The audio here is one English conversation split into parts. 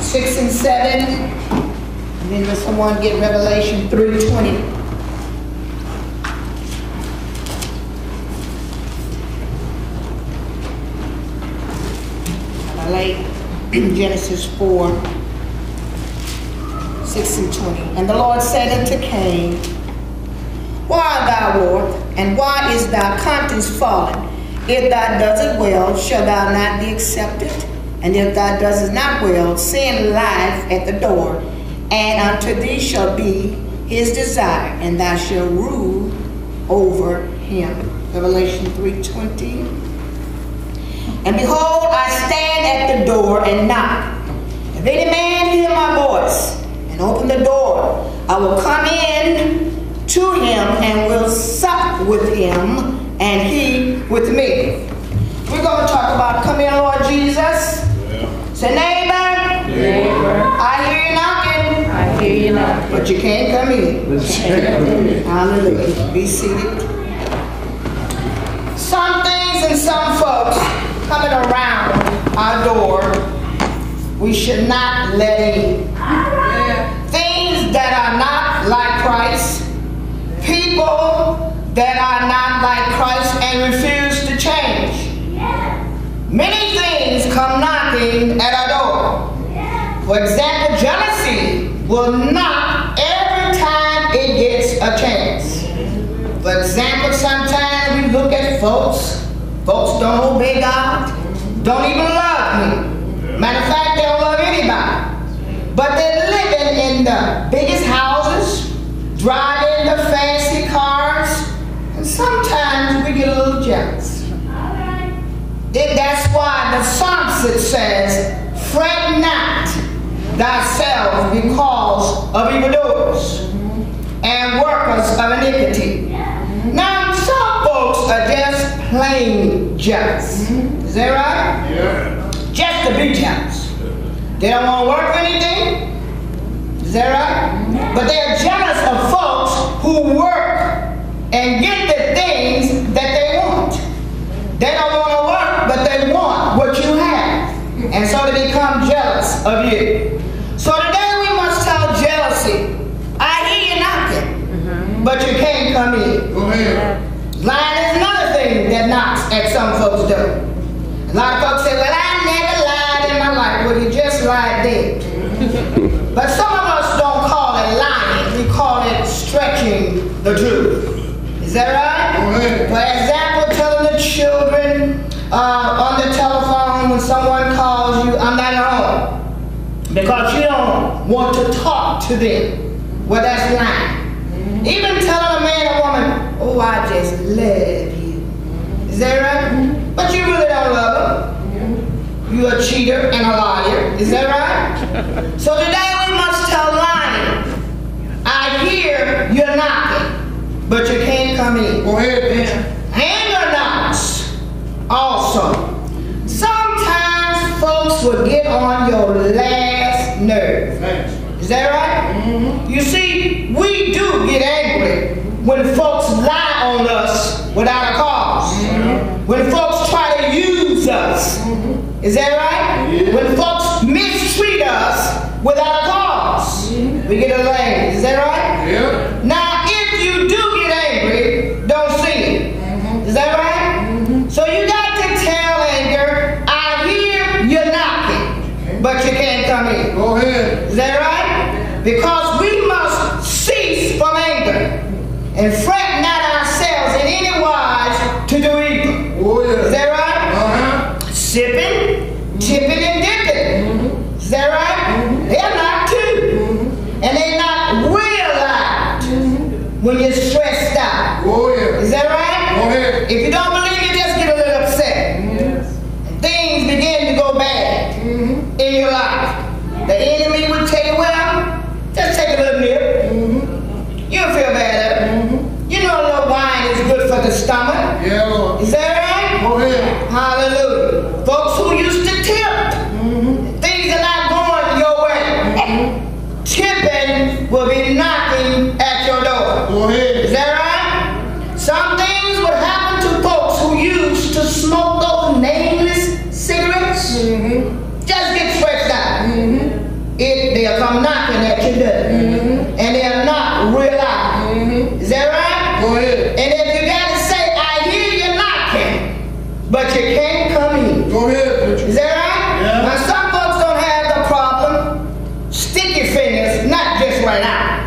6 and 7. And then let someone get Revelation 3:20. I like Genesis 4, 6 and 20. And the Lord said unto Cain, Why art thou wroth, and why is thy countenance fallen? If thou doest well, shall thou not be accepted? And if thou doest not well, sin lieth at the door, and unto thee shall be his desire, and thou shalt rule over him. Revelation 3:20. And behold, I stand at the door and knock. If any man hear my voice and open the door, I will come in to him and will sup with him and he with me. We're going to talk about, come in, Lord Jesus. Yeah. Say, neighbor, I hear you knocking. I hear you knocking. But you can't come in. Hallelujah. Be seated. Some things and some folks coming around our door, we should not let in. Things that are not like Christ, people that are not like Christ and refuse to change. Many things come knocking at our door. For example, jealousy will knock every time it gets a chance. For example, sometimes we look at folks don't obey God, don't even love me. Matter of fact, they don't love anybody. But they're living in the biggest houses, driving the fancy cars, and sometimes we get a little jealous. That's why the psalmist says, fret not thyself because of evildoers and workers of iniquity. Now, some folks are just plain jealous. Is that right? Yeah. Just to be jealous. They don't want to work for anything. Is that right? But they're jealous of folks who work and get the things that they want. They don't want to work, but they want what you have. And so they become jealous of you. So today we must tell jealousy, I hear you knocking, but you can't come in. Go ahead. Lying is another thing that knocks at some folks' door. A lot of folks say, well, I never lied in my life. Well, you just lied then. But some of us don't call it lying. We call it stretching the truth. Is that right? For example, telling the children on the telephone when someone calls you, I'm not at home. Because you don't want to talk to them. Well, that's lying. Even telling a man or woman, oh, I just love you. Is that right? But you really don't love them. You're a cheater and a liar. Is that right? So today we must tell lying. I hear you're knocking, but you can't come in. Go ahead, man. Anger knocks also. Sometimes folks will get on your last nerve. Is that right? You see, we do get angry when folks lie on us without a cause. When folks try to use us. Is that right? When folks mistreat us without a cause. We get a little angry. Is that right? Now, if you do get angry, don't see it. Is that right? So you got to tell anger, I hear you're knocking, but you can't come in. Go ahead. Is that right? Because we must cease from anger and fret not ourselves in any wise to do evil. Is that right? Sipping, tipping, and dipping. Is that right? They're not too. And they're not realized when you're stressed out. Is that right? If you don't believe it, just get a little upset. And things begin to go bad in your life. The enemy would tell you, well, just take a little nip. You'll feel better. You know a little wine is good for the stomach. Is that right? Hallelujah. Folks who used to tip, things are not going your way. Tipping will be knocking at your door. Is that right? Some things would happen to folks who used to smoke those nameless cigarettes. Just get stretched out.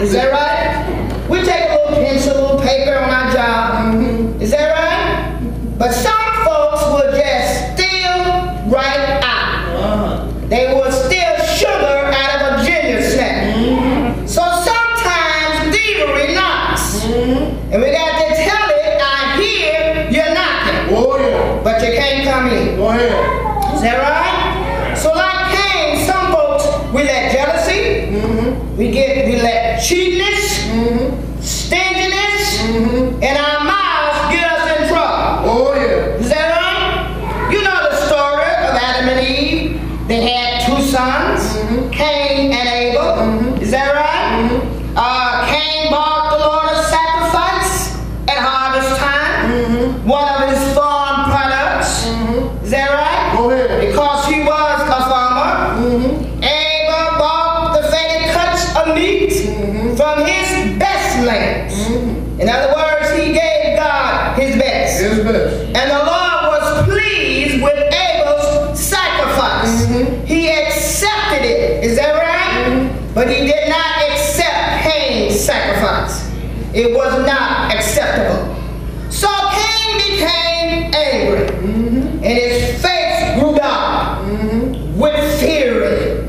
Is that right? We take a little pencil, a little paper on our job. Is that right? But some folks will just steal right out. They will steal sugar out of a ginger snap. So sometimes thievery knocks. And we got to tell it, I hear you're knocking. Oh, yeah. But you can't come in. Go ahead. Is that right? So like Cain, some folks, we let jealousy, we let cheapness, stinginess, and our mouths get us in trouble. Oh, yeah. Is that right? You know the story of Adam and Eve. They had two sons, Cain and Abel. Is that right? Cain brought the Lord a sacrifice at harvest time. One of his farm products. Is that right? Go ahead. Because he was a farmer. Abel bought the fatted cuts of meat from his best lambs. In other words, he gave God his best. His best. And the Lord was pleased with Abel's sacrifice. He accepted it. Is that right? But he did not accept Cain's sacrifice. It was not acceptable. So Cain became angry, and his face grew dark with fury.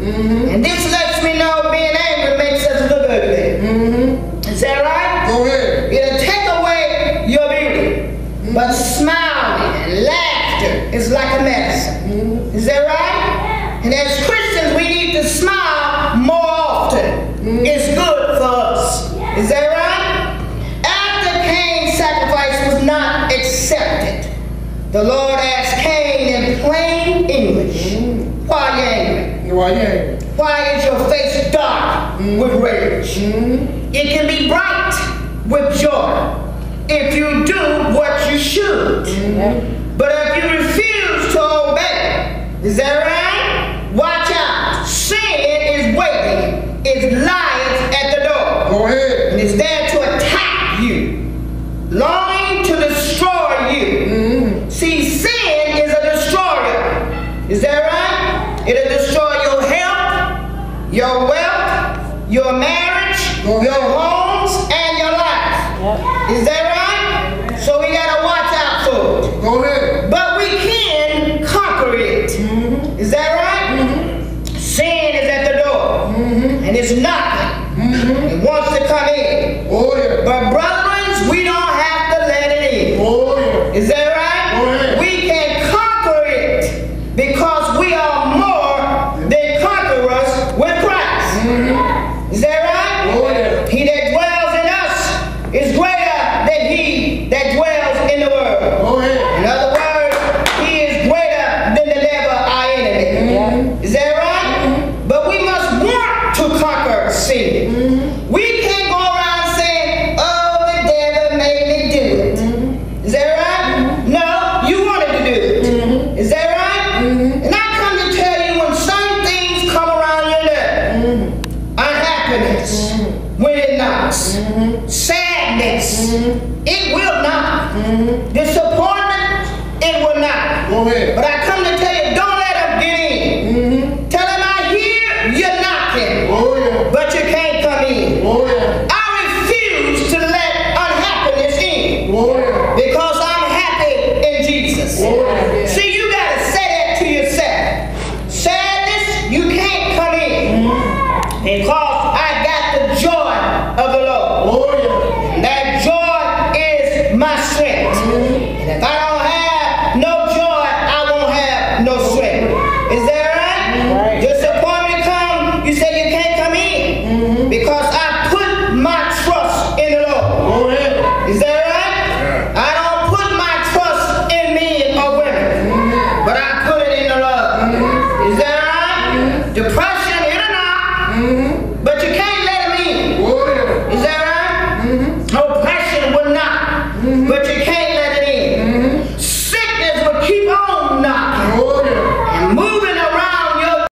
And this lets me know being angry makes us look ugly. Is that right? Go ahead. It'll take away your beauty. But smiling and laughter is like a medicine. Is that right? And as Christians, we need to smile more often. It's good for us. Is that right? After Cain's sacrifice was not accepted, the Lord asked Cain in plain English, why are you angry? Why you angry? Why is your face dark with rage? It can be bright with joy if you do what you should. But if you refuse to obey, is that right? Watch out. Sin is waiting. It lies at the door. Go ahead. And it's there to attack you, longing to destroy you. See, sin is a destroyer. Is that right? It'll destroy your health, your wealth, your marriage, your homes, and your life. Is that right? So we got to watch out for it. Go ahead. But we can conquer it. Is that right? Sin is at the door, and it's knocking. It wants to come in. Oh, yeah. But brethren, we don't have to let it in. Oh, yeah. Is that right? Go ahead. We can conquer it because we are more than conquerors with Christ. Is that right? Oh, yeah. He that dwells in us is greater than he that dwells in the world. Go ahead. In other words, he is greater than the devil, our enemy. Is that right? But we must want to conquer sin. We can't go around saying, oh, the devil made me do it. Is that right? No, you wanted to do it. Is that right? And I come to tell you, when some things come around your life, unhappiness, when it knocks, sadness, it will knock. Disappointment, it will knock. Go ahead. But I come to tell you, don't let them get in. Tell them I hear you're knocking, Oh, yeah. but you can't come in. Oh, yeah. I refuse to let unhappiness in Oh, yeah. because I'm happy in Jesus. Oh, yeah. See, you got to say that to yourself. Sadness, you can't come in because